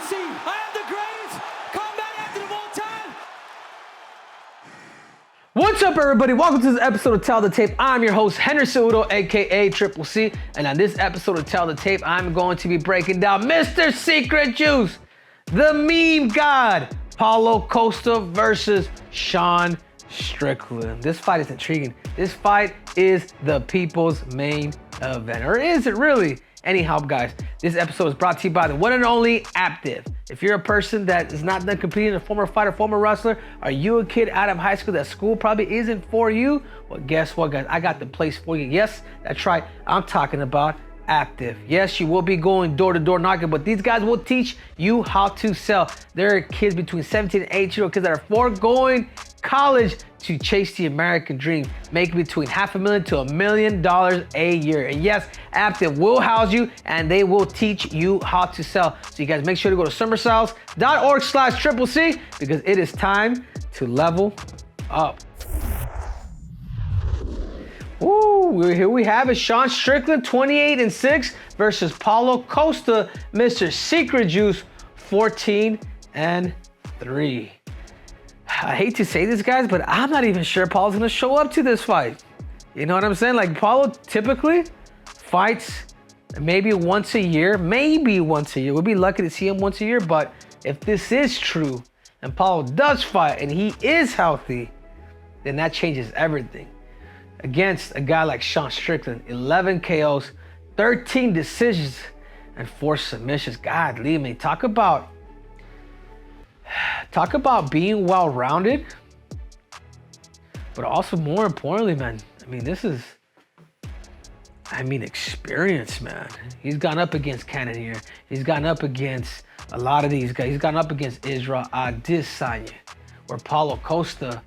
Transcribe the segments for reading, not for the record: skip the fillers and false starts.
UFC. I am the greatest combat actor of all time. What's up, everybody? Welcome to this episode of Tell the Tape. I'm your host, Henry Cejudo, aka Triple C, and on this episode of Tell the Tape, I'm going to be breaking down Mr. Secret Juice, the meme god, PAULO Costa versus Sean Strickland. This fight is intriguing. This fight is the people's main event, or is it really? Anyhow, guys, this episode is brought to you by the one and only Aptive. If you're a person that is not done competing, a former fighter, former wrestler, are you a kid out of high school that school probably isn't for you? Well, guess what, guys? I got the place for you. Yes, that's right. I'm talking about Aptive. Yes, you will be going door to door knocking, but these guys will teach you how to sell. There are kids between 17 and 18-year-old kids that are foregoing college to chase the American dream, making between $500,000 to $1 million a year. And yes, Aptive will house you and they will teach you how to sell. So you guys make sure to go to summersales.org/CCC because it is time to level up. Ooh, here we have it. Sean Strickland, 28-6 versus PAULO Costa, Mr. Secret Juice, 14-3. I hate to say this, guys, but I'm not even sure Paulo's gonna show up to this fight. You know what I'm saying? Like, PAULO typically fights maybe once a year, We'd be lucky to see him once a year, but if this is true and PAULO does fight and he is healthy, then that changes everything. Against a guy like Sean Strickland, 11 KOs, 13 decisions, and 4 submissions. God, Lee, man, talk about being well-rounded, but also more importantly, man, this is experience, man. He's gone up against Cannonier. He's gone up against a lot of these guys. He's gone up against Israel Adesanya, where PAULO Costa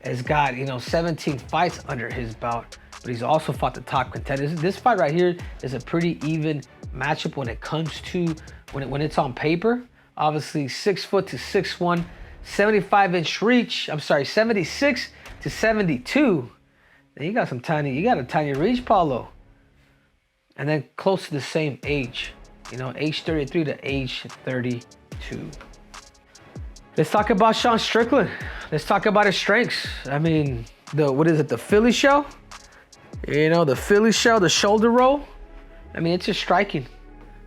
has got, 17 fights under his belt, but he's also fought the top contenders. This fight right here is a pretty even matchup when it comes to, when it's on paper. Obviously 6 foot to 6'1", 75-inch reach. 76 to 72. Then you got a tiny reach, PAULO. And then close to the same age, age 33 to age 32. Let's talk about Sean Strickland. Let's talk about his strengths. The Philly shell? The Philly shell, the shoulder roll. It's just striking.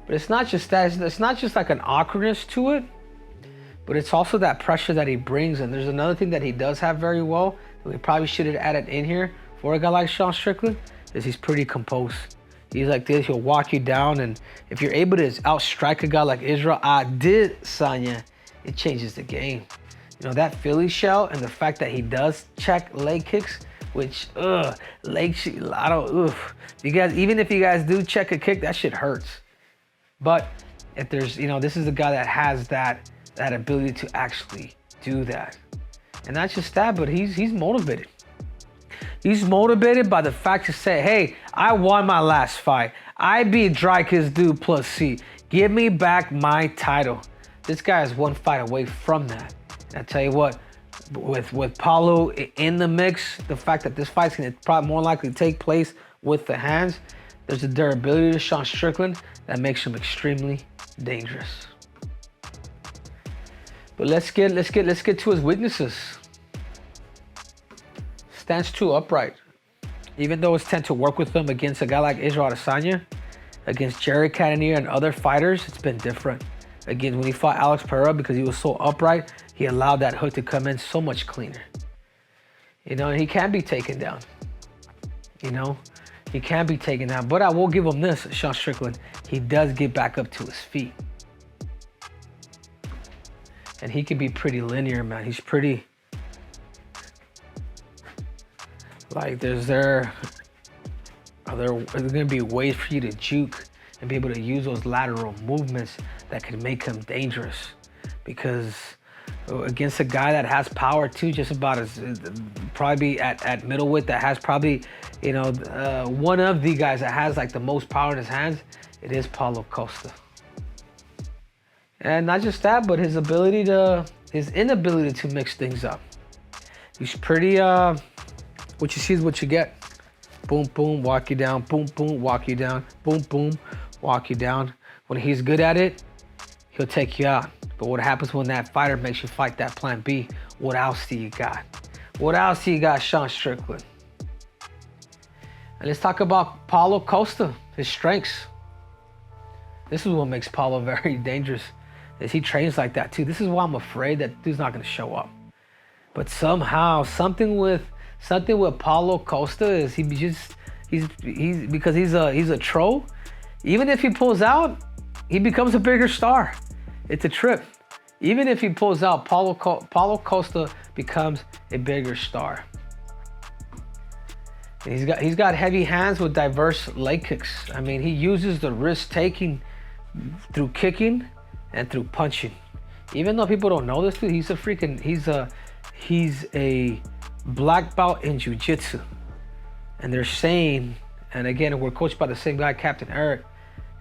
But it's not just that. It's not just like an awkwardness to it, but it's also that pressure that he brings. And there's another thing that he does have very well, that we probably should have added in here for a guy like Sean Strickland, is he's pretty composed. He's like this, he'll walk you down, and if you're able to outstrike a guy like Israel Adesanya, it changes the game. That Philly shell and the fact that he does check leg kicks, which, You guys, even if you guys do check a kick, that shit hurts. But if there's, this is a guy that has that ability to actually do that. And not just that, but he's motivated. He's motivated by the fact to say, hey, I won my last fight. I beat Dricus Du Plessis. Give me back my title. This guy is one fight away from that. And I tell you what, with PAULO in the mix, the fact that this fight's gonna probably more likely take place with the hands, there's a durability to Sean Strickland that makes him extremely dangerous. But let's get to his weaknesses. Stands too upright. Even though it's tend to work with him against a guy like Israel Adesanya, against Jerry Cannonier and other fighters, it's been different. Again, when he fought Alex Pereira, because he was so upright, he allowed that hook to come in so much cleaner. And he can be taken down. He can be taken down. But I will give him this, Sean Strickland. He does get back up to his feet. And he can be pretty linear, man. He's pretty... Like, are there gonna be ways for you to juke and be able to use those lateral movements that could make him dangerous? Because against a guy that has power too, just about as probably at middleweight, that has probably, one of the guys that has like the most power in his hands, it is PAULO Costa. And not just that, but his inability to mix things up. He's pretty, what you see is what you get. Boom, boom, walk you down. Boom, boom, walk you down. Boom, boom, walk you down. When he's good at it, he'll take you out. But what happens when that fighter makes you fight that plan B? What else do you got? What else do you got, Sean Strickland? And let's talk about Paulo Costa, his strengths. This is what makes Paulo very dangerous, is he trains like that too. This is why I'm afraid that dude's not gonna show up. But somehow, something with Paulo Costa is he's because he's a troll. Even if he pulls out, he becomes a bigger star. It's a trip. Even if he pulls out, Paulo Costa becomes a bigger star. And he's got heavy hands with diverse leg kicks. I mean, he uses the risk taking through kicking and through punching. Even though people don't know this dude, he's a black belt in jiu-jitsu. And they're saying, and again, we're coached by the same guy, Captain Eric,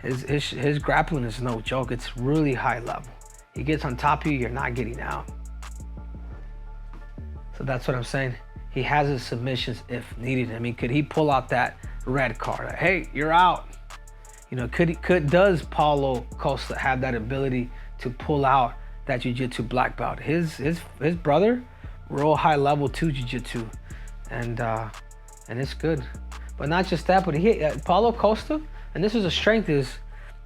his grappling is no joke. It's really high level. He gets on top of you, you're not getting out. So that's what I'm saying. He has his submissions if needed. I mean, could he pull out that red card? Hey, you're out. You know, does Paulo Costa have that ability to pull out that jiu-jitsu black belt? His brother, real high level too jiu-jitsu, and it's good. But not just that, but Paulo Costa, and this is a strength, is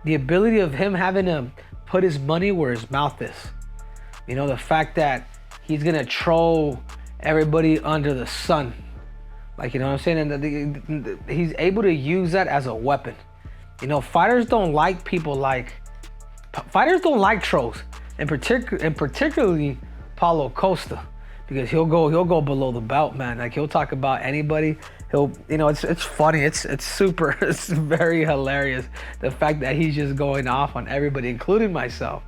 the ability of him having to put his money where his mouth is. You know, the fact that he's gonna troll everybody under the sun, like, you know what I'm saying, and he's able to use that as a weapon. You know, fighters don't like trolls, and particularly Paulo Costa, because he'll go below the belt, man. Like, he'll talk about anybody. It's funny. It's super. It's very hilarious, the fact that he's just going off on everybody, including myself.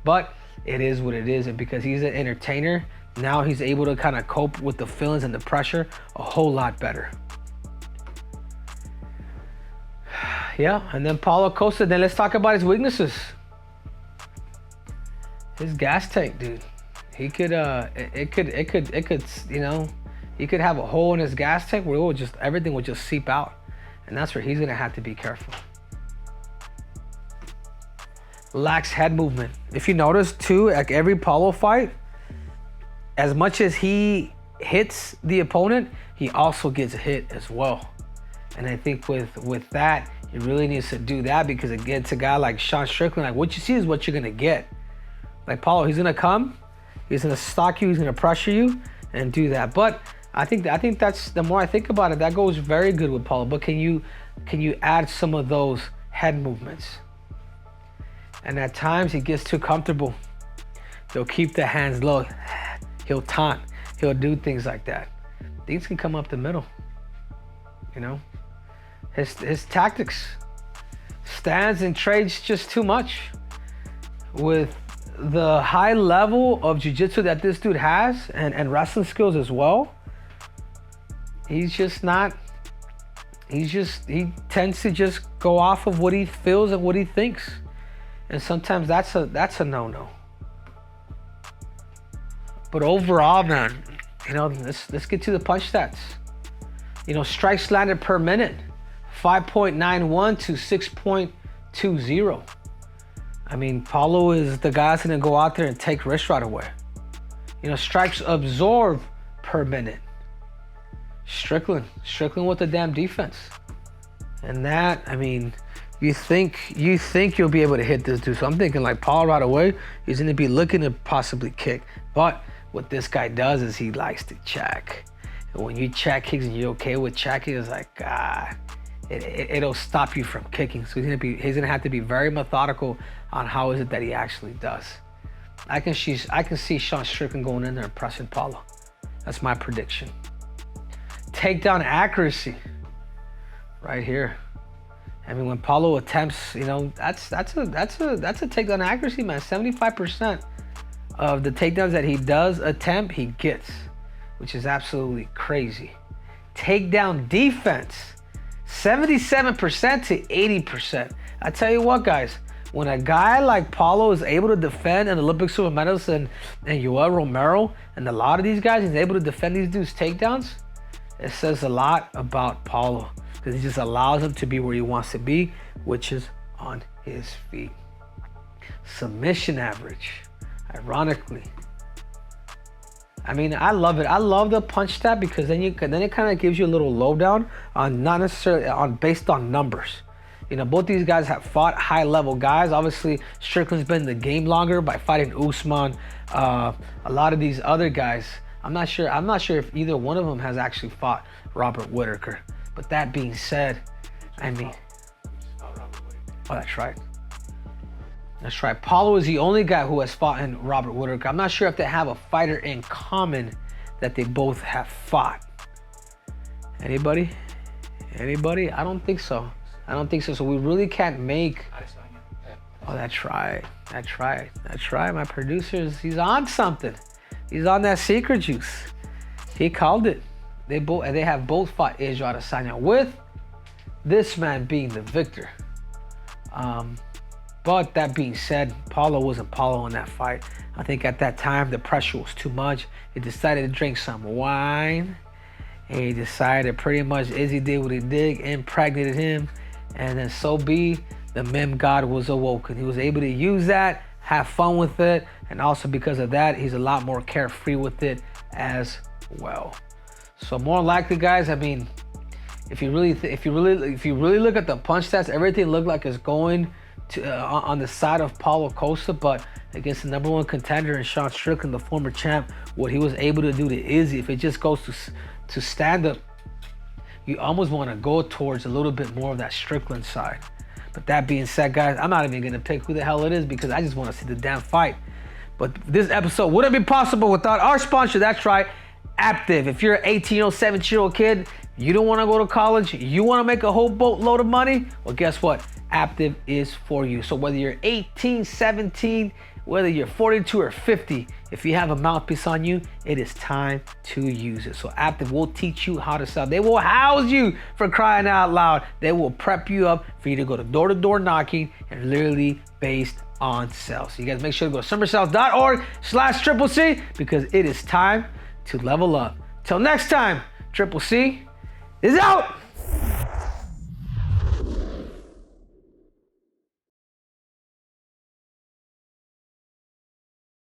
But it is what it is, and because he's an entertainer, now he's able to kind of cope with the feelings and the pressure a whole lot better. Yeah, and then Paulo Costa. Then let's talk about his weaknesses. His gas tank, dude. He could, you know, he could have a hole in his gas tank where everything would just seep out, and that's where he's gonna have to be careful. Lacks head movement. If you notice too, like every Paulo fight, as much as he hits the opponent, he also gets hit as well. And I think with that, he really needs to do that, because against a guy like Sean Strickland, like, what you see is what you're gonna get. Like Paulo, he's gonna come, he's gonna stalk you, he's gonna pressure you, and do that. But I think that's, the more I think about it, that goes very good with Paulo. But can you add some of those head movements? And at times he gets too comfortable. He'll keep the hands low. He'll taunt. He'll do things like that. Things can come up the middle. You know, his tactics, stands and trades just too much. With the high level of jiu-jitsu that this dude has, and wrestling skills as well, he tends to just go off of what he feels and what he thinks. And sometimes that's a no-no. But overall, man, you know, let's get to the punch stats. You know, strikes landed per minute, 5.91 to 6.20. I mean, Paulo is the guy that's gonna go out there and take risks right away. You know, strikes absorbed per minute. Strickland with the damn defense. And that, I mean, you think you'll be able to hit this dude. So I'm thinking like Paulo right away, he's gonna be looking to possibly kick. But what this guy does is he likes to check. And when you check kicks and you're okay with checking, it's like, it'll stop you from kicking. So he's gonna have to be very methodical on how is it that he actually does. I can see Sean Strickland going in there and pressing Paulo. That's my prediction. Takedown accuracy, right here. I mean, when Paulo attempts, you know, that's a takedown accuracy, man. 75% of the takedowns that he does attempt, he gets, which is absolutely crazy. Takedown defense, 77% to 80%. I tell you what, guys, when a guy like Paulo is able to defend an Olympic silver medalist and Yoel Romero and a lot of these guys, he's able to defend these dudes' takedowns, it says a lot about Paulo, because he just allows him to be where he wants to be, which is on his feet. Submission average. Ironically. I mean, I love it. I love the punch stat because then it kind of gives you a little lowdown on not necessarily on based on numbers. You know, both these guys have fought high level guys. Obviously, Strickland's been in the game longer by fighting Usman. A lot of these other guys, I'm not sure if either one of them has actually fought Robert Whittaker. But that being said, I mean, oh, that's right. That's right. Paulo is the only guy who has fought in Robert Whittaker. I'm not sure if they have a fighter in common that they both have fought. Anybody? Anybody? I don't think so. I don't think so. So we really can't make. Oh, that's right. That's right. That's right. My producer's, he's on something. He's on that secret juice. He called it. They have both fought Israel Adesanya, with this man being the victor. But that being said, Paulo wasn't Paulo in that fight. I think at that time the pressure was too much. He decided to drink some wine. And he decided pretty much Izzy did what he did, impregnated him, and then so be the mem god was awoken. He was able to use that, have fun with it, and also because of that, he's a lot more carefree with it as well. So more likely, guys, I mean, if you really look at the punch stats, everything looked like it's going to, on the side of Paulo Costa, but against the #1 contender in Sean Strickland, the former champ, what he was able to do to Izzy, if it just goes to stand up, you almost want to go towards a little bit more of that Strickland side. But that being said, guys, I'm not even going to pick who the hell it is because I just want to see the damn fight. But this episode wouldn't be possible without our sponsor. That's right, Aptive. If you're an 18-year-old, 17-year-old kid, you don't want to go to college, you want to make a whole boatload of money, well, guess what? Aptive is for you. So whether you're 18, 17, whether you're 42 or 50, if you have a mouthpiece on you, it is time to use it. So Aptive will teach you how to sell. They will house you, for crying out loud. They will prep you up for you to go to door-to-door knocking and literally based on sales. So you guys make sure to go to summersales.org/CCC because it is time to level up. Till next time, Triple C is out.